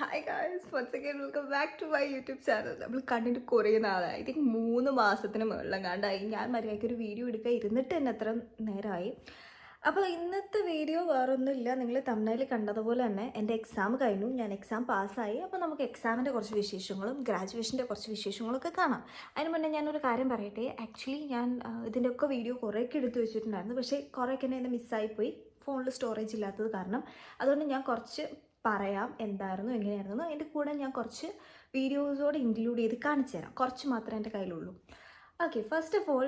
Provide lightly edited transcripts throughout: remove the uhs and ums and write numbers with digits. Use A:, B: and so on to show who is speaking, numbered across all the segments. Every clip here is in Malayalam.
A: Hi guys, once again welcome back to my YouTube channel. നമ്മൾ കണ്ടിട്ട് കുറേ നാളായി. ഐ തിങ്ക് 3 മാസത്തിന് മുകളിലും കണ്ടായി. ഞാൻ മര്യാദയ്ക്ക് ഒരു വീഡിയോ എടുക്കാൻ ഇരുന്നിട്ട് തന്നെ എത്ര നേരമായി. അപ്പോൾ ഇന്നത്തെ വീഡിയോ വേറൊന്നുമില്ല. നിങ്ങൾ തമിഴ്നാട്ടിൽ കണ്ടതുപോലെ തന്നെ എൻ്റെ എക്സാം കഴിഞ്ഞു, ഞാൻ എക്സാം പാസ്സായി. അപ്പോൾ നമുക്ക് എക്സാമിൻ്റെ കുറച്ച് വിശേഷങ്ങളും ഗ്രാജുവേഷൻ്റെ കുറച്ച് വിശേഷങ്ങളൊക്കെ കാണാം. അതിന് മുന്നേ ഞാനൊരു കാര്യം പറയട്ടെ. ആക്ച്വലി ഞാൻ ഇതിൻ്റെയൊക്കെ വീഡിയോ കുറേയൊക്കെ എടുത്ത് വെച്ചിട്ടുണ്ടായിരുന്നു, പക്ഷേ കുറേയൊക്കെ എന്നെ മിസ്സായിപ്പോയി, ഫോണിൽ സ്റ്റോറേജ് ഇല്ലാത്തത് കാരണം. അതുകൊണ്ട് ഞാൻ കുറച്ച് പറയാം എന്തായിരുന്നു എങ്ങനെയായിരുന്നു. അതിൻ്റെ കൂടെ ഞാൻ കുറച്ച് വീഡിയോസോടെ ഇൻക്ലൂഡ് ചെയ്ത് കാണിച്ചു തരാം. കുറച്ച് മാത്രമേ എൻ്റെ കയ്യിലുള്ളൂ. ഓക്കെ, ഫസ്റ്റ് ഓഫ് ഓൾ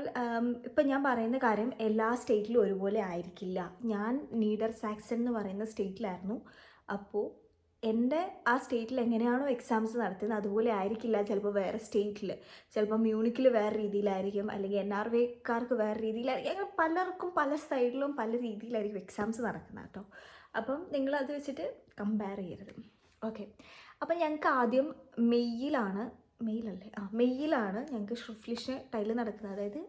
A: ഇപ്പം ഞാൻ പറയുന്ന കാര്യം എല്ലാ സ്റ്റേറ്റിലും ഒരുപോലെ ആയിരിക്കില്ല. ഞാൻ നീഡർ സാക്സൺ എന്ന് പറയുന്ന സ്റ്റേറ്റിലായിരുന്നു. അപ്പോൾ എൻ്റെ ആ സ്റ്റേറ്റിൽ എങ്ങനെയാണോ എക്സാംസ് നടത്തുന്നത് അതുപോലെ ആയിരിക്കില്ല ചിലപ്പോൾ വേറെ സ്റ്റേറ്റിൽ. ചിലപ്പോൾ മ്യൂണിക്കിൽ വേറെ രീതിയിലായിരിക്കും, അല്ലെങ്കിൽ NRVക്കാർക്ക് വേറെ രീതിയിലായിരിക്കും. അങ്ങനെ പലർക്കും പല സൈഡിലും പല രീതിയിലായിരിക്കും എക്സാംസ് നടക്കുന്നത് കേട്ടോ. അപ്പം നിങ്ങളത് വെച്ചിട്ട് കമ്പയർ ചെയ്യരുത്. ഓക്കെ, അപ്പം ഞങ്ങൾക്ക് ആദ്യം മെയ്യിലാണ് ഞങ്ങൾക്ക് ഷ്രിഫ്ലിഷ് ടൈല് നടക്കുന്നത്. അതായത്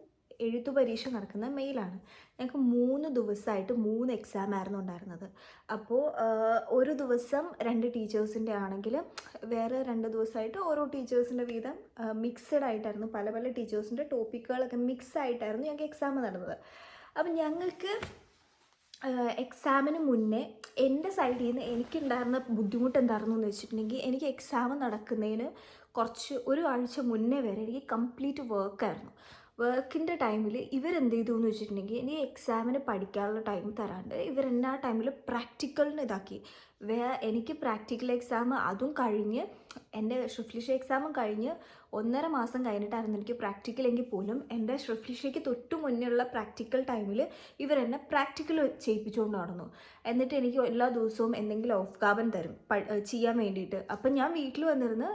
A: എഴുത്തു പരീക്ഷ നടക്കുന്ന മെയിലാണ്. ഞങ്ങൾക്ക് 3 ദിവസമായിട്ട് 3 എക്സാം ആയിരുന്നു ഉണ്ടായിരുന്നത്. അപ്പോൾ ഒരു ദിവസം 2 ടീച്ചേഴ്സിൻ്റെ ആണെങ്കിൽ വേറെ 2 ദിവസമായിട്ട് ഓരോ ടീച്ചേഴ്സിൻ്റെ വീതം മിക്സഡ് ആയിട്ടായിരുന്നു. പല പല ടീച്ചേഴ്സിൻ്റെ ടോപ്പിക്കുകളൊക്കെ മിക്സ് ആയിട്ടായിരുന്നു ഞങ്ങൾക്ക് എക്സാം നടന്നത്. അപ്പം ഞങ്ങൾക്ക് എക്സാമിന് മുന്നേ എൻ്റെ സൈഡിൽ നിന്ന് എനിക്കുണ്ടായിരുന്ന ബുദ്ധിമുട്ട് എന്തായിരുന്നു എന്ന് വെച്ചിട്ടുണ്ടെങ്കിൽ, എനിക്ക് എക്സാം നടക്കുന്നതിന് ഒരു ആഴ്ച മുന്നേ വരെ എനിക്ക് കംപ്ലീറ്റ് വർക്കായിരുന്നു. വർക്കിൻ്റെ ടൈമിൽ ഇവരെന്ത് ചെയ്തു എന്ന് വെച്ചിട്ടുണ്ടെങ്കിൽ, ഇനി എക്സാമിന് പഠിക്കാനുള്ള ടൈം തരാണ്ട് ഇവരെന്നെ ആ ടൈമിൽ പ്രാക്ടിക്കലിന് ഇതാക്കി. എനിക്ക് പ്രാക്ടിക്കൽ എക്സാം അതും കഴിഞ്ഞ്, എൻ്റെ ഷ്രിഫ്ലിഷ് എക്സാമും കഴിഞ്ഞ് 1.5 മാസം കഴിഞ്ഞിട്ടായിരുന്നു എനിക്ക് പ്രാക്ടിക്കലെങ്കിൽ പോലും എൻ്റെ ഷ്രിഫ്ലിഷയ്ക്ക് തൊട്ട് മുന്നേയുള്ള പ്രാക്ടിക്കൽ ടൈമിൽ ഇവരെന്നെ പ്രാക്ടിക്കൽ ചെയ്യിപ്പിച്ചുകൊണ്ട് നടന്നു. എന്നിട്ട് എനിക്ക് എല്ലാ ദിവസവും എന്തെങ്കിലും ഓഫ് കാബൻ തരും ചെയ്യാൻ വേണ്ടിയിട്ട്. അപ്പം ഞാൻ വീട്ടിൽ വന്നിരുന്ന്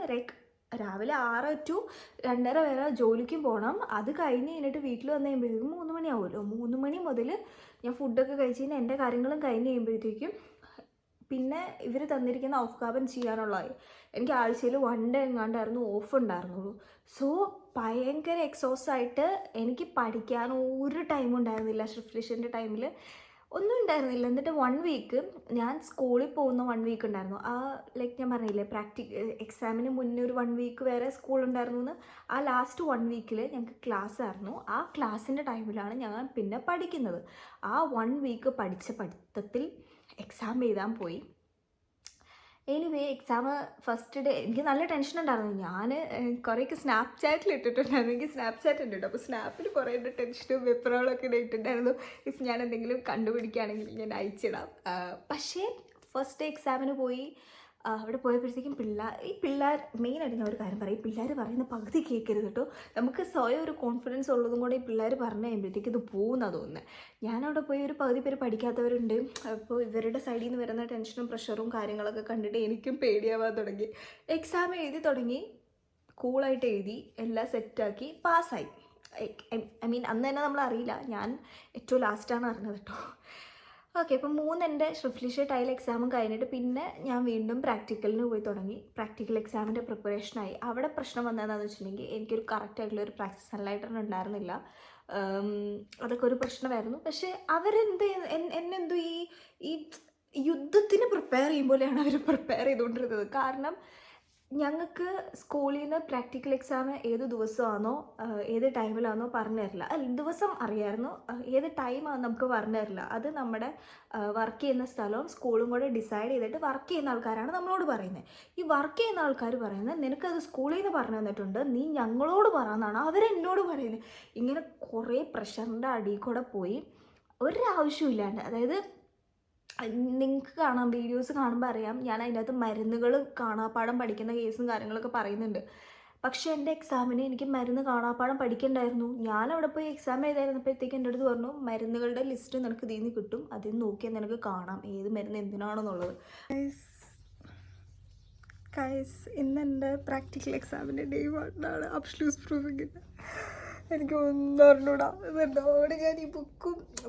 A: രാവിലെ 6 to 2:30 വരെ ജോലിക്കും പോകണം. അത് കഴിഞ്ഞിട്ട് വീട്ടിൽ വന്നു കഴിയുമ്പോഴത്തേക്കും 3 മണിയാവുമല്ലോ. 3 മണി മുതൽ ഞാൻ ഫുഡൊക്കെ കഴിച്ച് കഴിഞ്ഞാൽ എൻ്റെ കാര്യങ്ങളും കഴിഞ്ഞ് കഴിയുമ്പോഴത്തേക്കും പിന്നെ ഇവർ തന്നിരിക്കുന്ന ഓഫ് കാബൻ ചെയ്യാനുള്ളതായി. എനിക്ക് ആഴ്ചയിൽ 1 day എങ്ങാണ്ടായിരുന്നു ഓഫ് ഉണ്ടായിരുന്നുള്ളൂ. സോ ഭയങ്കര എക്സോസായിട്ട് എനിക്ക് പഠിക്കാൻ ഒരു ടൈം ഉണ്ടായിരുന്നില്ല. ഷ്രിഫ്ലിഷിൻ്റെ ടൈമിൽ ഒന്നും ഉണ്ടായിരുന്നില്ല. എന്നിട്ട് 1 വീക്ക് ഞാൻ സ്കൂളിൽ പോകുന്ന 1 വീക്ക് ഉണ്ടായിരുന്നു. ആ ഞാൻ പറഞ്ഞില്ലേ എക്സാമിന് മുന്നേ ഒരു 1 വീക്ക് വേറെ സ്കൂൾ ഉണ്ടായിരുന്നു എന്ന്. ആ ലാസ്റ്റ് 1 വീക്കിൽ ഞങ്ങൾക്ക് ക്ലാസ് ആയിരുന്നു. ആ ക്ലാസ്സിൻ്റെ ടൈമിലാണ് ഞാൻ പിന്നെ പഠിക്കുന്നത്. ആ 1 വീക്ക് പഠിച്ച പഠിത്തത്തിൽ എക്സാം എഴുതാൻ പോയി. എനിവേ എക്സാം ഫസ്റ്റ് ഡേ എനിക്ക് നല്ല ടെൻഷൻ ഉണ്ടായിരുന്നു. ഞാൻ കുറേയൊക്കെ സ്നാപ്ചാറ്റിൽ ഇട്ടിട്ടുണ്ടായിരുന്നു. എനിക്ക് സ്നാപ്ചാറ്റ് ഉണ്ട് കേട്ടോ. അപ്പോൾ സ്നാപ്പിൽ കുറേ ടെൻഷനും വെപ്രോളൊക്കെ ഇട്ടിട്ടുണ്ടായിരുന്നു. ഇഫ് ഞാൻ എന്തെങ്കിലും കണ്ടുപിടിക്കുകയാണെങ്കിൽ ഞാൻ അയച്ചിടാം. പക്ഷേ ഫസ്റ്റ് ഡേ എക്സാമിന് പോയി. അവിടെ പോയപ്പോഴത്തേക്കും പിള്ളേർ മെയിനായിട്ട് ഞാൻ ഒരു കാര്യം പറയും, പിള്ളേർ പറയുന്ന പകുതി കേൾക്കരുത് കേട്ടോ. നമുക്ക് സ്വയം ഒരു കോൺഫിഡൻസ് ഉള്ളതും കൂടെ ഈ പിള്ളേർ പറഞ്ഞു കഴിയുമ്പോഴത്തേക്ക് ഇത് പോകുന്നതാണ് തോന്നുന്നത്. ഞാനവിടെ പോയി ഒരു പകുതി പേര് പഠിക്കാത്തവരുണ്ട്. അപ്പോൾ ഇവരുടെ സൈഡിൽ നിന്ന് വരുന്ന ടെൻഷനും പ്രഷറും കാര്യങ്ങളൊക്കെ കണ്ടിട്ട് എനിക്കും പേടിയാവാൻ തുടങ്ങി. എക്സാം എഴുതി തുടങ്ങി, കൂളായിട്ട് എഴുതി, എല്ലാം സെറ്റാക്കി പാസ്സായി. ഐ മീൻ അന്ന് തന്നെ നമ്മൾ അറിയില്ല, ഞാൻ ഏറ്റവും ലാസ്റ്റാണ് അറിഞ്ഞത് കേട്ടോ. ഓക്കെ, അപ്പം 3 എൻ്റെ ഷ്രിഫ്ലിഷ് ടൈൽ എക്സാമും കഴിഞ്ഞിട്ട് പിന്നെ ഞാൻ വീണ്ടും പ്രാക്ടിക്കലിന് പോയി തുടങ്ങി. പ്രാക്ടിക്കൽ എക്സാമിൻ്റെ പ്രിപ്പറേഷനായി. അവിടെ പ്രശ്നം വന്നതെന്ന് വെച്ചിട്ടുണ്ടെങ്കിൽ എനിക്കൊരു കറക്റ്റായിട്ടുള്ളൊരു പ്രാക്ടീസ് സൺലൈറ്റർ ഉണ്ടായിരുന്നില്ല. അതൊക്കെ ഒരു പ്രശ്നമായിരുന്നു. പക്ഷേ എന്നെന്തോ ഈ യുദ്ധത്തിന് പ്രിപ്പയർ ചെയ്യുമ്പോഴാണ് അവർ പ്രിപ്പയർ ചെയ്തുകൊണ്ടിരുന്നത്. കാരണം ഞങ്ങൾക്ക് സ്കൂളിൽ നിന്ന് പ്രാക്ടിക്കൽ എക്സാം ഏത് ദിവസമാണോ ഏത് ടൈമിലാണോ പറഞ്ഞു തരില്ല. ദിവസം അറിയാമായിരുന്നു, ഏത് ടൈമാണെന്ന് നമുക്ക് പറഞ്ഞു തരില്ല. അത് നമ്മുടെ വർക്ക് ചെയ്യുന്ന സ്ഥലവും സ്കൂളും കൂടെ ഡിസൈഡ് ചെയ്തിട്ട് വർക്ക് ചെയ്യുന്ന ആൾക്കാരാണ് നമ്മളോട് പറയുന്നത്. ഈ വർക്ക് ചെയ്യുന്ന ആൾക്കാർ പറയുന്നത് നിനക്കത് സ്കൂളിൽ നിന്ന് പറഞ്ഞു തന്നിട്ടുണ്ട്, നീ ഞങ്ങളോട് പറയാമെന്നാണ് അവരെന്നോട് പറയുന്നത്. ഇങ്ങനെ കുറേ പ്രഷറിൻ്റെ അടിയിൽ കൂടെ പോയി ഒരാവശ്യമില്ലാണ്ട്. അതായത് നിങ്ങൾക്ക് കാണാം, വീഡിയോസ് കാണുമ്പോൾ അറിയാം, ഞാൻ അതിനകത്ത് മരുന്നുകൾ കാണാപ്പാടം പഠിക്കുന്ന കേസും കാര്യങ്ങളൊക്കെ പറയുന്നുണ്ട്. പക്ഷേ എൻ്റെ എക്സാമിന് എനിക്ക് മരുന്ന് കാണാപ്പാടം പഠിക്കണ്ടായിരുന്നു. ഞാനവിടെ പോയി എക്സാം എഴുതായിരുന്നപ്പോഴത്തേക്ക് എൻ്റെ അടുത്ത് പറഞ്ഞു, മരുന്നുകളുടെ ലിസ്റ്റ് നിനക്ക് ഇതിൽ നിന്ന് കിട്ടും, അതിൽ നിന്ന് നോക്കിയാൽ നിനക്ക് കാണാം ഏത് മരുന്ന് എന്തിനാണെന്നുള്ളത്. ഇന്ന് എൻ്റെ പ്രാക്ടിക്കൽ എക്സാമിൻ്റെ ഡേ 1 ആണ്. അബ്സല്യൂട്ട് പ്രൂഫിങ്ങിൻ്റെ എനിക്ക് ഒന്നും അറിഞ്ഞൂടാ. എന്നോട് ഞാൻ ഈ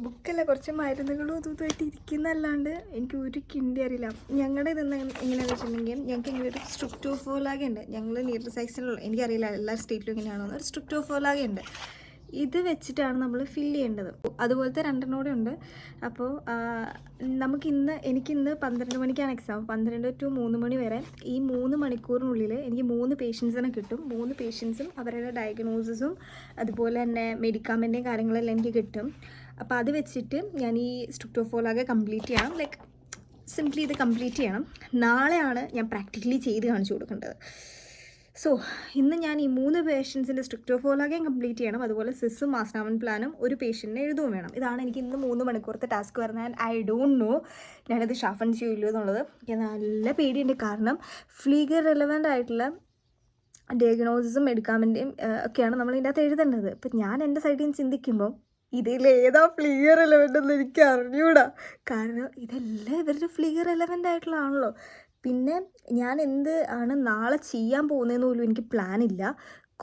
A: ബുക്കല്ല കുറച്ച് മരുന്നുകളും ഇതുമായിട്ട് ഇരിക്കുന്നല്ലാണ്ട് എനിക്ക് ഒരു കിണ്ടി അറിയില്ല. ഞങ്ങളുടെ ഇതെന്ന് എങ്ങനെയാണെന്ന് വെച്ചിട്ടുണ്ടെങ്കിൽ, ഞങ്ങൾക്ക് ഇങ്ങനെ ഒരു സ്ട്രിക്റ്റോഫോലാഗ ഉണ്ട്. ഞങ്ങൾ നീഡർ സാക്സണിലുള്ള, എനിക്കറിയില്ല എല്ലാ സ്റ്റേറ്റിലും എങ്ങനെയാണോ, ഒരു സ്ട്രിക്റ്റോഫോലാഗ ഉണ്ട്. ഇത് വെച്ചിട്ടാണ് നമ്മൾ ഫില്ല് ചെയ്യേണ്ടത്. അതുപോലത്തെ 2 കൂടെ ഉണ്ട്. അപ്പോൾ എനിക്കിന്ന് 12 മണിക്കാണ് എക്സാം. 12 to 3 മണി വരെ ഈ 3 മണിക്കൂറിനുള്ളിൽ എനിക്ക് 3 പേഷ്യൻസിനെ കിട്ടും. 3 പേഷ്യൻസും അവരുടെ ഡയഗ്നോസിസും അതുപോലെ തന്നെ മെഡിക്കാമെൻറ്റേയും കാര്യങ്ങളെല്ലാം എനിക്ക് കിട്ടും. അപ്പോൾ അത് വെച്ചിട്ട് ഞാൻ ഈ സ്ട്രിപ്റ്റോഫോളാകെ കംപ്ലീറ്റ് ചെയ്യണം. ലൈക്ക് സിംപ്ലി ഇത് കംപ്ലീറ്റ് ചെയ്യണം. നാളെയാണ് ഞാൻ പ്രാക്ടിക്കലി ചെയ്ത് കാണിച്ചു കൊടുക്കേണ്ടത്. സോ ഇന്ന് ഞാൻ ഈ 3 പേഷ്യൻസിൻ്റെ സ്ട്രിക്റ്റോഫോളാകെയും കംപ്ലീറ്റ് ചെയ്യണം. അതുപോലെ സിസ്സും മാസ്റ്റർമെൻ പ്ലാനും ഒരു പേഷ്യൻറ്റിനെ എഴുതുകയും വേണം. ഇതാണ് എനിക്ക് ഇന്ന് 3 മണിക്കൂറത്തെ ടാസ്ക് വരുന്നത്. ആൻഡ് ഐ ഡോണ്ട് നോ ഞാനിത് ഷാഫൺ ചെയ്യില്ലോ എന്നുള്ളത്. എനിക്ക് നല്ല പേടിയുണ്ട്. കാരണം ഫ്ലീഗർ റെലവൻ്റ് ആയിട്ടുള്ള ഡയഗ്നോസിസും മെഡിക്കാമെൻറ്റും ഒക്കെയാണ് നമ്മൾ ഇതിൻ്റെ അകത്ത് എഴുതേണ്ടത്. ഇപ്പം ഞാൻ എൻ്റെ സൈഡിൽ നിന്ന് ചിന്തിക്കുമ്പം ഇതിലേതാ ഫ്ലീഗർ റെലവൻ്റ് എന്ന് എനിക്ക് അറിഞ്ഞൂടാ. കാരണം ഇതെല്ലാം ഇവരുടെ ഫ്ലീഗർ റെലവൻ്റ് ആയിട്ടുള്ളതാണല്ലോ. പിന്നെ ഞാൻ എന്ത് ആണ് നാളെ ചെയ്യാൻ പോകുന്നതെന്ന് പോലും എനിക്ക് പ്ലാനില്ല.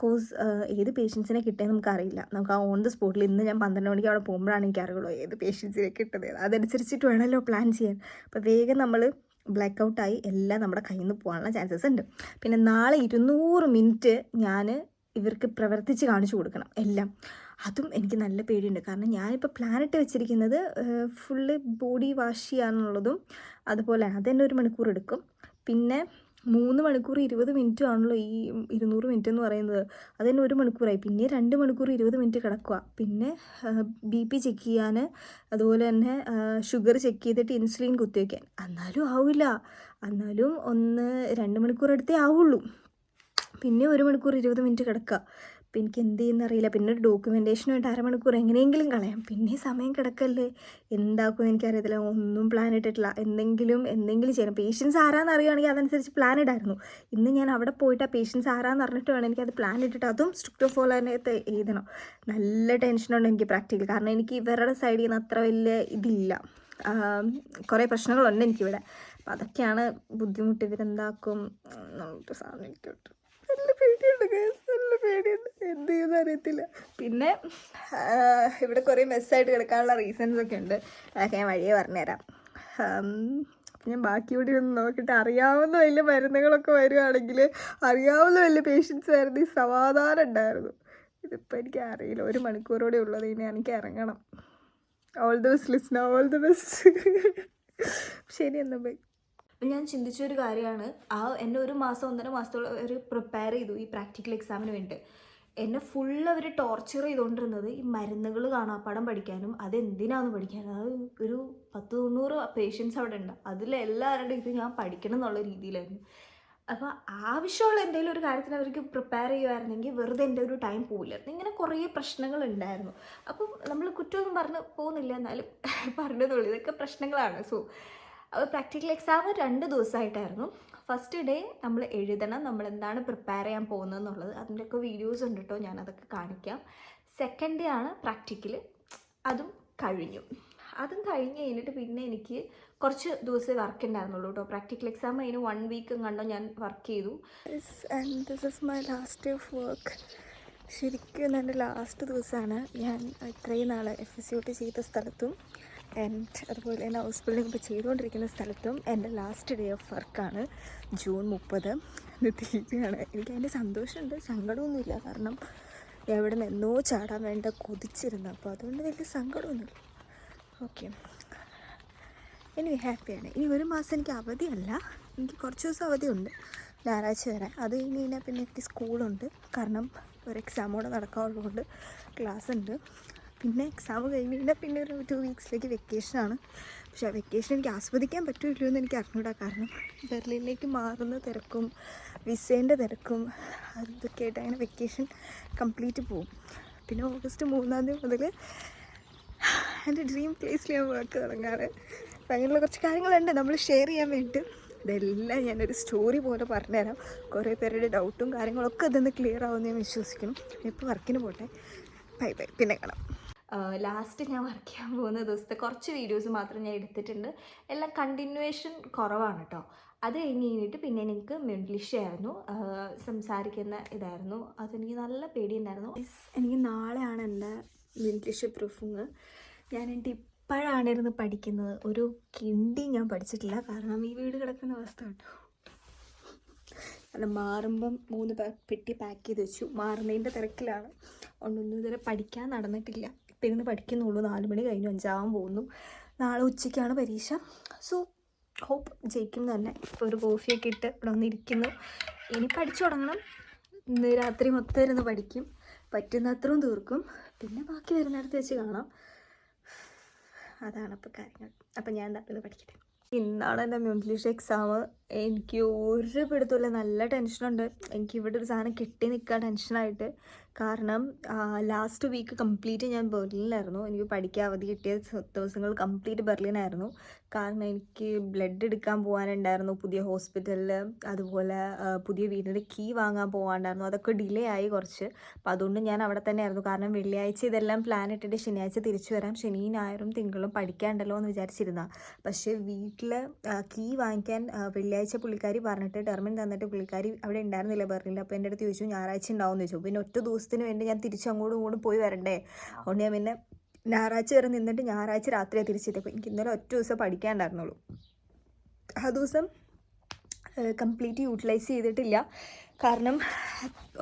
A: കോസ് ഏത് പേഷ്യൻസിനെ കിട്ടുക നമുക്കറിയില്ല. നമുക്ക് ആ ഓൺ ദ സ്പോട്ടിൽ ഇന്ന് ഞാൻ 12 മണിക്ക് അവിടെ പോകുമ്പോഴാണ് എനിക്കറിയുള്ളൂ ഏത് പേഷ്യൻസിനെ കിട്ടുന്നത്. അതനുസരിച്ചിട്ട് വേണമല്ലോ പ്ലാൻ ചെയ്യാൻ. അപ്പോൾ വേഗം നമ്മൾ ബ്ലാക്ക് ഔട്ടായി എല്ലാം നമ്മുടെ കയ്യിൽ നിന്ന് പോകാനുള്ള ചാൻസസ് ഉണ്ട്. പിന്നെ നാളെ 200 മിനിറ്റ് ഞാൻ ഇവർക്ക് പ്രവർത്തിച്ച് കാണിച്ചു കൊടുക്കണം എല്ലാം. അതും എനിക്ക് നല്ല പേടിയുണ്ട്. കാരണം ഞാനിപ്പോൾ പ്ലാനിട്ട് വെച്ചിരിക്കുന്നത് ഫുള്ള് ബോഡി വാഷ് ചെയ്യാനുള്ളതും അതുപോലെ അതെന്നെ 1 മണിക്കൂർ എടുക്കും. പിന്നെ 3 മണിക്കൂർ 20 മിനിറ്റും ആണല്ലോ ഈ 200 മിനിറ്റ് എന്ന് പറയുന്നത്. അതെന്നെ 1 മണിക്കൂറായി. പിന്നെ 2 മണിക്കൂർ 20 മിനിറ്റ് കിടക്കുക. പിന്നെ BP ചെക്ക് ചെയ്യാൻ, അതുപോലെ തന്നെ ഷുഗർ ചെക്ക് ചെയ്തിട്ട് ഇൻസുലിൻ കുത്തിവയ്ക്കാൻ. എന്നാലും ആവില്ല. എന്നാലും 2 മണിക്കൂർ എടുത്തേ ആവുള്ളൂ. പിന്നെ 1 മണിക്കൂർ 20 മിനിറ്റ് കിടക്കുക. അപ്പം എനിക്ക് എന്ത് ചെയ്യുന്നറിയില്ല. പിന്നെ ഒരു ഡോക്യുമെൻറ്റേഷനായിട്ട് 1/2 മണിക്കൂർ എങ്ങനെയെങ്കിലും കളയാം. പിന്നെ സമയം കിടക്കല്ലേ, എന്താക്കുമെന്ന് എനിക്കറിയത്തില്ല. ഒന്നും പ്ലാൻ ഇട്ടിട്ടില്ല. എന്തെങ്കിലും ചെയ്യണം. പേഷ്യൻസ് ആരാന്ന് അറിയുകയാണെങ്കിൽ അതനുസരിച്ച് പ്ലാൻ ഇടായിരുന്നു. ഇന്ന് ഞാൻ അവിടെ പോയിട്ട് ആ പേഷ്യൻസ് ആരാന്ന് അറിഞ്ഞിട്ട് വേണം എനിക്കത് പ്ലാൻ ഇട്ടിട്ട് അതും സ്ട്രിക്റ്റോഫോളാനകത്ത് എഴുതണം. നല്ല ടെൻഷനുണ്ട് എനിക്ക് പ്രാക്ടിക്കൽ. കാരണം എനിക്ക് ഇവരുടെ സൈഡിൽ നിന്ന് അത്ര വലിയ ഇതില്ല. കുറേ പ്രശ്നങ്ങളുണ്ട് എനിക്കിവിടെ. അപ്പം അതൊക്കെയാണ് ബുദ്ധിമുട്ട്. ഇവരെന്താക്കും എന്നുള്ളൊരു സാധനം എനിക്കുണ്ട്. നല്ല പേടിയുണ്ട് കേസ്, നല്ല പേടിയുണ്ട്. എന്ത് ചെയ്യുമെന്ന് അറിയത്തില്ല. പിന്നെ ഇവിടെ കുറേ മെസ്സായിട്ട് കിടക്കാനുള്ള റീസൺസ് ഒക്കെ ഉണ്ട്. അതൊക്കെ ഞാൻ വഴിയേ പറഞ്ഞുതരാം. ഞാൻ ബാക്കി കൂടി ഒന്ന് നോക്കിയിട്ട് അറിയാവുന്ന വലിയ മരുന്നുകളൊക്കെ വരുവാണെങ്കിൽ, അറിയാവുന്ന വലിയ പേഷ്യൻസ് വരുന്ന ഈ സമാധാനം ഉണ്ടായിരുന്നു. ഇതിപ്പോൾ എനിക്ക് അറിയില്ല. 1 മണിക്കൂറോടെ ഉള്ളത്. ഇനി എനിക്ക് ഇറങ്ങണം. All the best Lisna, all the best. ശരി എന്നാൽ ബൈ. ഞാൻ ചിന്തിച്ചൊരു കാര്യമാണ്, എന്നെ 1 മാസം 1.5 മാസത്തോളം അവർ പ്രിപ്പയർ ചെയ്തു ഈ പ്രാക്ടിക്കൽ എക്സാമിന് വേണ്ടി. എന്നെ ഫുള്ള് അവർ ടോർച്ചർ ചെയ്തുകൊണ്ടിരുന്നത് ഈ മരുന്നുകൾ കാണാപ്പാടം പഠിക്കാനും അതെന്തിനാണെന്ന് പഠിക്കാനും. അത് ഒരു 10-90 പേഷ്യൻസ് അവിടെ ഉണ്ട്. അതിലെല്ലാവരുടെയും ഇത് ഞാൻ പഠിക്കണം എന്നുള്ള രീതിയിലായിരുന്നു. അപ്പോൾ ആവശ്യമുള്ള എന്തെങ്കിലും ഒരു കാര്യത്തിന് അവർക്ക് പ്രിപ്പയർ ചെയ്യുമായിരുന്നെങ്കിൽ വെറുതെ എൻ്റെ ഒരു ടൈം പോയില്ലായിരുന്നു. ഇങ്ങനെ കുറേ പ്രശ്നങ്ങളുണ്ടായിരുന്നു. അപ്പം നമ്മൾ കുറ്റമൊന്നും പറഞ്ഞ് പോകുന്നില്ല, എന്നാലും പറഞ്ഞതുള്ളൂ. ഇതൊക്കെ പ്രശ്നങ്ങളാണ്. സോ പ്രാക്ടിക്കൽ എക്സാം 2 ദിവസമായിട്ടായിരുന്നു. ഫസ്റ്റ് ഡേ നമ്മൾ എഴുതണം, നമ്മൾ എന്താണ് പ്രിപ്പയർ ചെയ്യാൻ പോകുന്നതെന്നുള്ളത്. അതിൻ്റെയൊക്കെ വീഡിയോസ് ഉണ്ട് കേട്ടോ, ഞാനതൊക്കെ കാണിക്കാം. സെക്കൻഡ് ഡേ ആണ് പ്രാക്ടിക്കൽ. അതും കഴിഞ്ഞു. അതും കഴിഞ്ഞ് കഴിഞ്ഞിട്ട് പിന്നെ എനിക്ക് കുറച്ച് ദിവസമേ വർക്ക് ഉണ്ടായിരുന്നുള്ളൂ കേട്ടോ. പ്രാക്ടിക്കൽ എക്സാം അതിന് 1 വീക്ക് കണ്ടോ ഞാൻ വർക്ക് ചെയ്തു. And this is my last day of work. ശരിക്കും എൻ്റെ ലാസ്റ്റ് ദിവസമാണ്. ഞാൻ ഇത്രയും നാൾ FSCOT ചെയ്ത സ്ഥലത്തും ആൻഡ് അതുപോലെ തന്നെ ഹോസ്പിറ്റലിൽ ഇപ്പോൾ ചെയ്തുകൊണ്ടിരിക്കുന്ന സ്ഥലത്തും എൻ്റെ ലാസ്റ്റ് ഡേ ഓഫ് വർക്കാണ്. ജൂൺ 30 ഇത് തീരുകയാണ്. എനിക്ക് അതിൻ്റെ സന്തോഷമുണ്ട്, സങ്കടമൊന്നുമില്ല. കാരണം എവിടെ നിന്നോ ചാടാൻ വേണ്ട കൊതിച്ചിരുന്നു. അപ്പോൾ അതുകൊണ്ട് വലിയ സങ്കടമൊന്നുമില്ല. ഓക്കെ, ഇനി ഹാപ്പിയാണ്. ഇനി 1 മാസം എനിക്ക് അവധിയല്ല, എനിക്ക് കുറച്ച് ദിവസം അവധിയുണ്ട്, ഞായറാഴ്ച വരെ. അത് കഴിഞ്ഞാൽ പിന്നെ എനിക്ക് സ്കൂളുണ്ട്. കാരണം ഒരു എക്സാം കൂടെ നടക്കാനുള്ളതുകൊണ്ട് ക്ലാസ് ഉണ്ട്. പിന്നെ എക്സാം കഴിഞ്ഞ് കഴിഞ്ഞാൽ പിന്നെ ഒരു 2 വീക്സിലേക്ക് വെക്കേഷനാണ്. പക്ഷേ ആ വെക്കേഷൻ എനിക്ക് ആസ്വദിക്കാൻ പറ്റുമല്ലോ എന്ന് എനിക്ക് അറിഞ്ഞൂടാ. കാരണം ബെർലിനിലേക്ക് മാറുന്ന തിരക്കും വിസേൻ്റെ തിരക്കും അതൊക്കെ ആയിട്ട് അങ്ങനെ വെക്കേഷൻ കംപ്ലീറ്റ് പോകും. പിന്നെ ഓഗസ്റ്റ് 3-ാം തീയതി മുതൽ എൻ്റെ ഡ്രീം പ്ലേസിൽ ഞാൻ വർക്ക് തുടങ്ങാറ്. അപ്പം അങ്ങനെയുള്ള കുറച്ച് കാര്യങ്ങളുണ്ട് നമ്മൾ ഷെയർ ചെയ്യാൻ വേണ്ടി. ഇതെല്ലാം ഞാനൊരു സ്റ്റോറി പോലെ പറഞ്ഞുതരാം. കുറേ പേരുടെ ഡൗട്ടും കാര്യങ്ങളൊക്കെ അതൊന്ന് ക്ലിയർ ആവുമെന്ന് ഞാൻ വിശ്വസിക്കുന്നു. ഇപ്പോൾ വർക്കിന് പോട്ടെ. ബൈ ബൈ, പിന്നെ കാണാം. ലാസ്റ്റ് ഞാൻ വർക്ക് ചെയ്യാൻ പോകുന്ന ദിവസത്തെ കുറച്ച് വീഡിയോസ് മാത്രം ഞാൻ എടുത്തിട്ടുണ്ട്. എല്ലാം കണ്ടിന്യൂവേഷൻ കുറവാണ് കേട്ടോ. അത് കഴിഞ്ഞിട്ട് പിന്നെ എനിക്ക് ഇംഗ്ലീഷ് ആയിരുന്നു, സംസാരിക്കുന്ന ഇതായിരുന്നു. അതെനിക്ക് നല്ല പേടിയുണ്ടായിരുന്നു. എനിക്ക് നാളെയാണ് എൻ്റെ ഇംഗ്ലീഷ് പ്രൂഫിങ്. ഞാൻ ഇപ്പോഴാണിരുന്ന് പഠിക്കുന്നത്. ഒരു കിണ്ടി ഞാൻ പഠിച്ചിട്ടില്ല. കാരണം ഈ വീട് കിടക്കുന്ന അവസ്ഥ കേട്ടോ. കാരണം മാറുമ്പം 3 പെട്ടി പാക്ക് ചെയ്ത് വെച്ചു. മാറുന്നതിൻ്റെ തിരക്കിലാണ്. ഒന്നൊന്നും ഇതുവരെ പഠിക്കാൻ നടന്നിട്ടില്ല. ഇപ്പം ഇരുന്ന് പഠിക്കുന്നുള്ളൂ. 4 മണി കഴിഞ്ഞു, 5 പോകുന്നു. നാളെ ഉച്ചയ്ക്കാണ് പരീക്ഷ. സോ ഹോപ്പ് ജയിക്കും തന്നെ. ഇപ്പോൾ ഒരു കോഫിയൊക്കെ ഇട്ട് ഇവിടെ വന്നിരിക്കുന്നു. ഇനി പഠിച്ചു തുടങ്ങണം. ഇന്ന് രാത്രി മൊത്തം ഇരുന്ന് പഠിക്കും, പറ്റുന്നത്രയും തീർക്കും. പിന്നെ ബാക്കി വരുന്നിടത്ത് വെച്ച് കാണാം. അതാണ് ഇപ്പോൾ കാര്യങ്ങൾ. അപ്പം ഞാൻ എന്തായാലും പഠിക്കട്ടെ. ഇന്നാണ് എൻ്റെ ഇംഗ്ലീഷ് എക്സാം. എനിക്ക് ഒരു പിടുത്തമില്ല, നല്ല ടെൻഷനുണ്ട്. എനിക്കിവിടെ ഒരു സാധനം കിട്ടി നിൽക്കുക ടെൻഷനായിട്ട്. കാരണം ലാസ്റ്റ് വീക്ക് കംപ്ലീറ്റ് ഞാൻ ബെർലിനിലായിരുന്നു. എനിക്ക് പഠിക്കാൻ അവധി കിട്ടിയ ദിവസങ്ങൾ കംപ്ലീറ്റ് ബെർലിനായിരുന്നു. കാരണം എനിക്ക് ബ്ലഡ് എടുക്കാൻ പോകാനുണ്ടായിരുന്നു പുതിയ ഹോസ്പിറ്റലിൽ. അതുപോലെ പുതിയ വീടിൻ്റെ കീ വാങ്ങാൻ പോകാനുണ്ടായിരുന്നു. അതൊക്കെ ഡിലേ ആയി കുറച്ച്. അപ്പോൾ അതുകൊണ്ട് ഞാൻ അവിടെ തന്നെ ആയിരുന്നു. കാരണം വെള്ളിയാഴ്ച ഇതെല്ലാം പ്ലാൻ ഇട്ടിട്ട് ശനിയാഴ്ച തിരിച്ചു വരാം, ശനിയും ഞായറും തിങ്കളും പഠിക്കാണ്ടല്ലോ എന്ന് വിചാരിച്ചിരുന്ന. പക്ഷേ വീട്ടിൽ കീ വാങ്ങിക്കാൻ വെള്ളിയാഴ്ച പുള്ളിക്കാരി പറഞ്ഞിട്ട് ടെർമിൻ തന്നിട്ട് പുള്ളിക്കാരി അവിടെ ഉണ്ടായിരുന്നില്ല ബെർലിനിൽ. അപ്പോൾ എൻ്റെ അടുത്ത് ചോദിച്ചു ഞായറാഴ്ച ഉണ്ടാവുമെന്ന് ചോദിച്ചു. പിന്നെ ഒറ്റ ദിവസത്തിന് വേണ്ടി ഞാൻ തിരിച്ച് അങ്ങോട്ടും ഇങ്ങോട്ടും പോയി വരണ്ടേ. അതുകൊണ്ട് ഞാൻ പിന്നെ ഞായറാഴ്ച വരെ നിന്നിട്ട് ഞായറാഴ്ച രാത്രിയാണ് തിരിച്ചെത്തിയപ്പോൾ എനിക്ക് ഇന്നലെ ഒറ്റ ദിവസം പഠിക്കാനുണ്ടായിരുന്നുള്ളൂ. ആ ദിവസം കംപ്ലീറ്റ് യൂട്ടിലൈസ് ചെയ്തിട്ടില്ല. കാരണം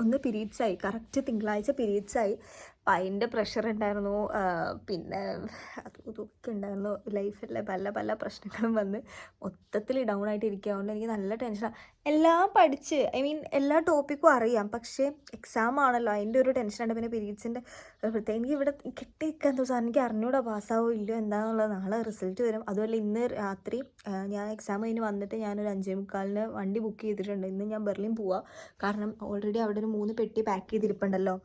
A: ഒന്ന് പീരീഡ്സായി, കറക്റ്റ് തിങ്കളാഴ്ച പീരീഡ്സായി. അപ്പം അതിൻ്റെ പ്രഷർ ഉണ്ടായിരുന്നു. പിന്നെ അതൊക്കെ ഉണ്ടായിരുന്നു. ലൈഫിലെ പല പല പ്രശ്നങ്ങളും വന്ന് മൊത്തത്തിൽ ഡൗൺ ആയിട്ട് ഇരിക്കുകയാകൊണ്ട് എനിക്ക് നല്ല ടെൻഷനാണ്. എല്ലാം പഠിച്ച് എല്ലാ ടോപ്പിക്കും അറിയാം, പക്ഷേ എക്സാം ആണല്ലോ, അതിൻ്റെ ഒരു ടെൻഷനുണ്ട്. പിന്നെ പീരീഡ്സിൻ്റെ പ്രത്യേകം എനിക്ക് ഇവിടെ കെട്ടി നിൽക്കാൻ ദിവസം എനിക്ക് അറിഞ്ഞൂടാ പാസ്സാവോ ഇല്ലയോ എന്താണെന്നുള്ളത്. നാളെ റിസൾട്ട് വരും. അതുപോലെ ഇന്ന് രാത്രി ഞാൻ എക്സാം കഴിഞ്ഞ് വന്നിട്ട് ഞാനൊരു 5:45 വണ്ടി ബുക്ക് ചെയ്തിട്ടുണ്ട്. ഇന്ന് ഞാൻ ബെർലിൻ പോവാം. കാരണം ഓൾറെഡി അവിടെ ഒരു 3 പെട്ടി പാക്ക് ചെയ്തിരിപ്പുണ്ടല്ലോ.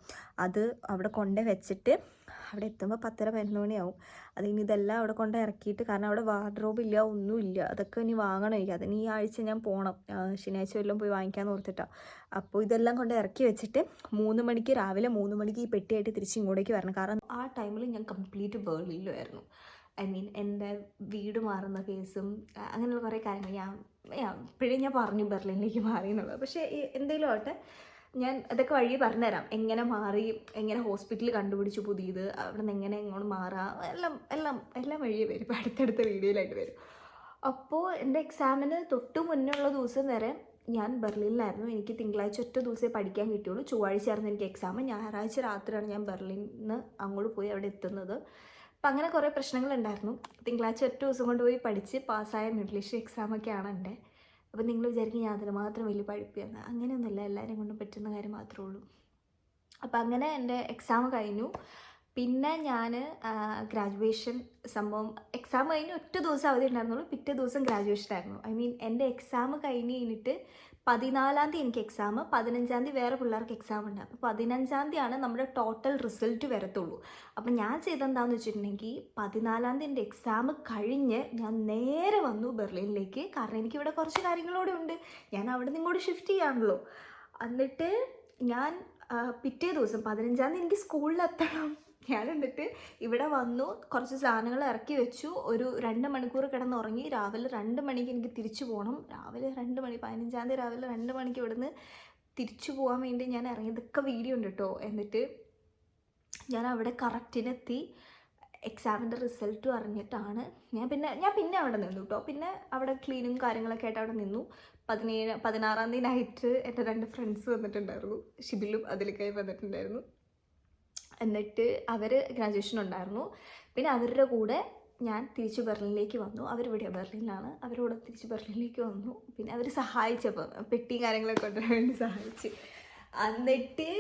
A: അത് അവിടെ കൊണ്ടേ വെച്ചിട്ട് അവിടെ എത്തുമ്പോൾ 10:30-11 മണിയാവും. അതിന് ഇതെല്ലാം അവിടെ കൊണ്ട് ഇറക്കിയിട്ട്, കാരണം അവിടെ വാർഡ്രോബ് ഇല്ല, ഒന്നുമില്ല. അതൊക്കെ ഇനി വാങ്ങണം എനിക്ക്. അതിന് ഈ ആഴ്ച ഞാൻ പോകണം. ശനിയാഴ്ച വല്ലതും പോയി വാങ്ങിക്കാമെന്ന് ഓർത്തിട്ടാണ്. അപ്പോൾ ഇതെല്ലാം കൊണ്ട് ഇറക്കി വെച്ചിട്ട് രാവിലെ 3 മണിക്ക് ഈ പെട്ടിയായിട്ട് തിരിച്ച് ഇങ്ങോട്ടേക്ക് വരണം. കാരണം ആ ടൈമിൽ ഞാൻ കംപ്ലീറ്റ് ബെർലിനിലുമായിരുന്നു. എൻ്റെ വീട് മാറുന്ന കേസും അങ്ങനെയുള്ള കുറേ കാര്യങ്ങൾ ഇപ്പോഴും ഞാൻ പറഞ്ഞു ബെർലിനിലേക്ക് മാറി എന്നുള്ളത്. പക്ഷേ എന്തെങ്കിലും ആവട്ടെ, ഞാൻ അതൊക്കെ വഴി പറഞ്ഞുതരാം. എങ്ങനെ മാറി, എങ്ങനെ ഹോസ്പിറ്റൽ കണ്ടുപിടിച്ചു പുതിയത്, അവിടെ നിന്ന് എങ്ങനെ എങ്ങോട്ട് മാറാം, എല്ലാം വഴിയേ വരും. ഇപ്പോൾ അടുത്തടുത്ത വീഡിയോയിലായിട്ട് വരും. അപ്പോൾ എൻ്റെ എക്സാമിന് തൊട്ട് മുന്നേ ഉള്ള ദിവസം വരെ ഞാൻ ബെർലിനിലായിരുന്നു. എനിക്ക് തിങ്കളാഴ്ച ഒറ്റ ദിവസമേ പഠിക്കാൻ കിട്ടിയുള്ളൂ. ചൊവ്വാഴ്ചയായിരുന്നു എനിക്ക് എക്സാം. ഞായറാഴ്ച രാത്രിയാണ് ഞാൻ ബെർലിനിൽ നിന്ന് അങ്ങോട്ട് പോയി അവിടെ എത്തുന്നത്. അപ്പം അങ്ങനെ കുറേ പ്രശ്നങ്ങളുണ്ടായിരുന്നു. തിങ്കളാഴ്ച ഒറ്റ ദിവസം കൊണ്ട് പോയി പഠിച്ച് പാസ്സായ ഇംഗ്ലീഷ് എക്സാമൊക്കെയാണ് എൻ്റെ. അപ്പോൾ നിങ്ങൾ വിചാരിക്കും ഞാൻ അതിന് മാത്രം വലിയ പഠിപ്പിയാണ്. അങ്ങനെയൊന്നുമില്ല, എല്ലാവരെയും കൊണ്ടും പറ്റുന്ന കാര്യം മാത്രമേ ഉള്ളൂ. അപ്പം അങ്ങനെ എൻ്റെ എക്സാം കഴിഞ്ഞു. പിന്നെ ഞാൻ ഗ്രാജുവേഷൻ സംഭവം എക്സാം കഴിഞ്ഞ് ഒറ്റ ദിവസം അവധി ഉണ്ടായിരുന്നുള്ളൂ. പിറ്റേ ദിവസം ഗ്രാജുവേഷൻ ആയിരുന്നു. എൻ്റെ എക്സാം കഴിഞ്ഞിട്ട് 14-ാം തീയതി എനിക്ക് എക്സാം, 15-ാം തീയതി വേറെ പിള്ളേർക്ക് എക്സാം ഉണ്ട്. അപ്പോൾ 15-ാം തീയതിയാണ് നമ്മുടെ ടോട്ടൽ റിസൾട്ട് വരത്തുള്ളൂ. അപ്പം ഞാൻ ചെയ്തെന്താണെന്ന് വെച്ചിട്ടുണ്ടെങ്കിൽ 14-ാം തീയതി എൻ്റെ എക്സാം കഴിഞ്ഞ് ഞാൻ നേരെ വന്നു ബെർലിനിലേക്ക്. കാരണം എനിക്കിവിടെ കുറച്ച് കാര്യങ്ങളൂടെ ഉണ്ട്. ഞാൻ അവിടെ നിന്ന് ഇങ്ങോട്ട് ഷിഫ്റ്റ് ചെയ്യാണല്ലോ. എന്നിട്ട് ഞാൻ പിറ്റേ ദിവസം 15-ാം തീയതി എനിക്ക് സ്കൂളിലെത്തണം. ഞാൻ എന്നിട്ട് ഇവിടെ വന്നു, കുറച്ച് സാധനങ്ങൾ ഇറക്കി വെച്ചു, ഒരു 2 മണിക്കൂർ കിടന്നുറങ്ങി. രാവിലെ 2 മണിക്ക് എനിക്ക് തിരിച്ചു പോകണം. രാവിലെ 2 മണി, 15-ാം തീയതി രാവിലെ 2 മണിക്ക് ഇവിടുന്ന് തിരിച്ചു പോകാൻ വേണ്ടി ഞാൻ ഇറങ്ങി. ഇതൊക്കെ വീഡിയോ ഉണ്ട് കേട്ടോ. എന്നിട്ട് ഞാൻ അവിടെ കറക്റ്റിനെത്തി. എക്സാമിൻ്റെ റിസൾട്ടും അറിഞ്ഞിട്ടാണ് ഞാൻ പിന്നെ അവിടെ നിന്നു കേട്ടോ. പിന്നെ അവിടെ ക്ലീനും കാര്യങ്ങളൊക്കെ ആയിട്ട് അവിടെ നിന്നു. 16-ാം തീയതി നൈറ്റ് എൻ്റെ 2 ഫ്രണ്ട്സ് വന്നിട്ടുണ്ടായിരുന്നു. ഷിബിലും അതിലേക്കായി വന്നിട്ടുണ്ടായിരുന്നു. എന്നിട്ട് അവർ ഗ്രാജുവേഷൻ ഉണ്ടായിരുന്നു. പിന്നെ അവരുടെ കൂടെ ഞാൻ തിരിച്ച് ബെർലിനിലേക്ക് വന്നു. അവരിവിടെ ബെർലിനിലാണ്. അവരോട് തിരിച്ച് ബെർലിനിലേക്ക് വന്നു. പിന്നെ അവർ സഹായിച്ചപ്പോൾ പെട്ടിയും കാര്യങ്ങളൊക്കെ കൊണ്ടുവരാൻ വേണ്ടി സഹായിച്ച്. എന്നിട്ട്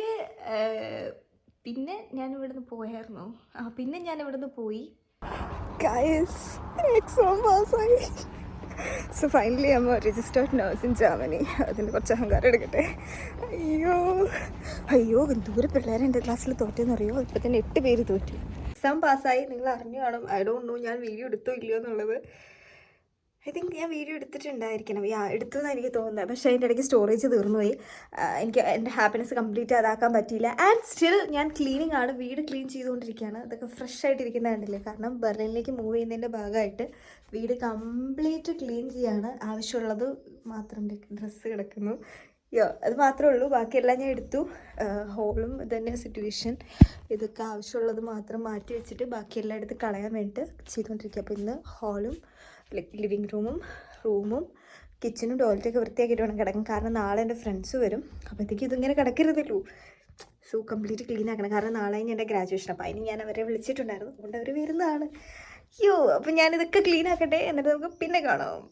A: പിന്നെ ഞാൻ ഇവിടുന്ന് പോയായിരുന്നു. പിന്നെ ഞാൻ ഇവിടുന്ന് പോയി. ഗൈസ്, എക്സാം പാസ്സായി. So finally I M A registered nurse in Germany. അതിൻ്റെ കുറച്ച് അഹങ്കാരം എടുക്കട്ടെ. അയ്യോ എന്തോരം പിള്ളേരെ എൻ്റെ ക്ലാസ്സിൽ തോറ്റെന്ന് അറിയോ. ഇപ്പം തന്നെ 8 പേര് തോറ്റു. എക്സാം പാസ്സായി. നിങ്ങൾ അറിഞ്ഞു കാണും. ഐ ഡോണ്ട് നോ ഞാൻ വീഡിയോ എടുത്തോ ഇല്ലയോ എന്നുള്ളത്. ഐ തിങ്ക് ഞാൻ വീഡിയോ എടുത്തിട്ടുണ്ടായിരിക്കണം. എടുത്തതെന്ന് എനിക്ക് തോന്നുന്നത്. പക്ഷേ അതിൻ്റെ ഇടയ്ക്ക് സ്റ്റോറേജ് തീർന്നുപോയി. എനിക്ക് എൻ്റെ ഹാപ്പിനെസ് കംപ്ലീറ്റ് അതാക്കാൻ പറ്റിയില്ല. ആൻഡ് സ്റ്റിൽ ഞാൻ ക്ലീനിങ് ആണ്, വീട് ക്ലീൻ ചെയ്തുകൊണ്ടിരിക്കുകയാണ്. അതൊക്കെ ഫ്രഷ് ആയിട്ടിരിക്കുന്നത് കണ്ടില്ലേ. കാരണം ബെർലിനിലേക്ക് മൂവ് ചെയ്യുന്നതിൻ്റെ ഭാഗമായിട്ട് വീട് കംപ്ലീറ്റ് ക്ലീൻ ചെയ്യാണ്. ആവശ്യമുള്ളത് മാത്രം ഡ്രസ്സ് കിടക്കുന്നു. അത് മാത്രമേ ഉള്ളൂ. ബാക്കിയെല്ലാം ഞാൻ എടുത്തു. ഹോളും ഇതന്നെ സിറ്റുവേഷൻ. ഇതൊക്കെ ആവശ്യമുള്ളത് മാത്രം മാറ്റി വെച്ചിട്ട് ബാക്കിയെല്ലാം എടുത്ത് കളയാൻ വേണ്ടിയിട്ട് ചെയ്തുകൊണ്ടിരിക്കുക. അപ്പോൾ ഇന്ന് ഹോളും ലിവിങ് റൂമും കിച്ചനും ടോയ്ലറ്റൊക്കെ വൃത്തിയാക്കിയിട്ട് വേണം കിടക്കും. കാരണം നാളെ എൻ്റെ ഫ്രണ്ട്സ് വരും. അപ്പോഴത്തേക്കും ഇതിങ്ങനെ കിടക്കരുതല്ലോ. സോ കംപ്ലീറ്റ് ക്ലീൻ ആക്കണം. കാരണം നാളെ കഴിഞ്ഞ് എൻ്റെ ഗ്രാജുവേഷൻ. അപ്പോൾ അതിന് ഞാൻ അവരെ വിളിച്ചിട്ടുണ്ടായിരുന്നു. അതുകൊണ്ട് അവർ വരുന്നതാണ്. അയ്യോ, അപ്പം ഞാനിതൊക്കെ ക്ലീൻ ആക്കട്ടെ, എന്നിട്ട് നമുക്ക് പിന്നെ കാണാം.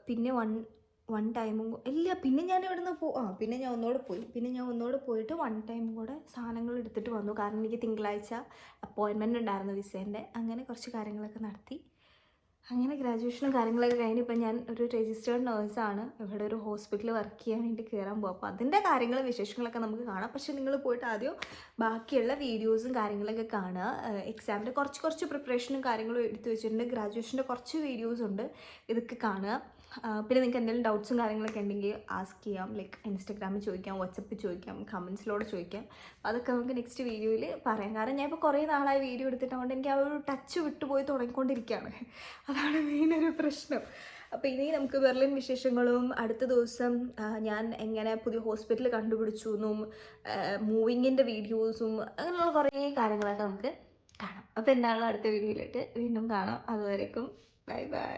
A: പിന്നെ വൺ ടൈമും ഇല്ല, പിന്നെ ഞാൻ ഇവിടുന്ന് പിന്നെ ഞാൻ ഒന്നുകൂടെ പോയിട്ട് വൺ ടൈമും കൂടെ സാധനങ്ങൾ എടുത്തിട്ട് വന്നു. കാരണം എനിക്ക് തിങ്കളാഴ്ച അപ്പോയിൻമെൻറ്റ് ഉണ്ടായിരുന്നു വിസേൻ്റെ. അങ്ങനെ കുറച്ച് കാര്യങ്ങളൊക്കെ നടത്തി. അങ്ങനെ ഗ്രാജുവേഷനും കാര്യങ്ങളൊക്കെ കഴിഞ്ഞ് ഇപ്പം ഞാൻ ഒരു രജിസ്റ്റേർഡ് നേഴ്സാണ്. ഇവിടെ ഒരു ഹോസ്പിറ്റലിൽ വർക്ക് ചെയ്യാൻ വേണ്ടി കയറാൻ പോകും. അപ്പോൾ അതിൻ്റെ കാര്യങ്ങളും വിശേഷങ്ങളൊക്കെ നമുക്ക് കാണാം. പക്ഷേ നിങ്ങൾ പോയിട്ട് ആദ്യം ബാക്കിയുള്ള വീഡിയോസും കാര്യങ്ങളൊക്കെ കാണുക. എക്സാമിൻ്റെ കുറച്ച് പ്രിപ്പറേഷനും കാര്യങ്ങളും എടുത്തു വെച്ചിട്ടുണ്ട്. ഗ്രാജുവേഷൻ്റെ കുറച്ച് വീഡിയോസ് ഉണ്ട്, ഇതൊക്കെ കാണുക. പിന്നെ നിങ്ങൾക്ക് എന്തെങ്കിലും ഡൗട്ട്സും കാര്യങ്ങളൊക്കെ ഉണ്ടെങ്കിൽ ആസ്ക് ചെയ്യാം. ലൈക്ക് ഇൻസ്റ്റാഗ്രാമിൽ ചോദിക്കാം, വാട്സപ്പിൽ ചോദിക്കാം, കമൻസിലൂടെ ചോദിക്കാം. അതൊക്കെ നമുക്ക് നെക്സ്റ്റ് വീഡിയോയിൽ പറയാം. കാരണം ഞാൻ ഇപ്പോൾ കുറേ നാളായി വീഡിയോ എടുത്തിട്ടുകൊണ്ട് എനിക്ക് ആ ഒരു ടച്ച് വിട്ടുപോയി തുടങ്ങിക്കൊണ്ടിരിക്കുകയാണ്. അതാണ് മെയിനൊരു പ്രശ്നം. അപ്പോൾ ഇനി നമുക്ക് ബെർലിൻ വിശേഷങ്ങളും അടുത്ത ദിവസം ഞാൻ എങ്ങനെ പുതിയ ഹോസ്പിറ്റൽ കണ്ടുപിടിച്ചു എന്നും മൂവിങ്ങിൻ്റെ വീഡിയോസും അങ്ങനെയുള്ള കുറേ കാര്യങ്ങളൊക്കെ നമുക്ക് കാണാം. അപ്പോൾ എന്തായാലും അടുത്ത വീഡിയോയിലിട്ട് വീണ്ടും കാണാം. അതുവരേക്കും ബൈ ബൈ.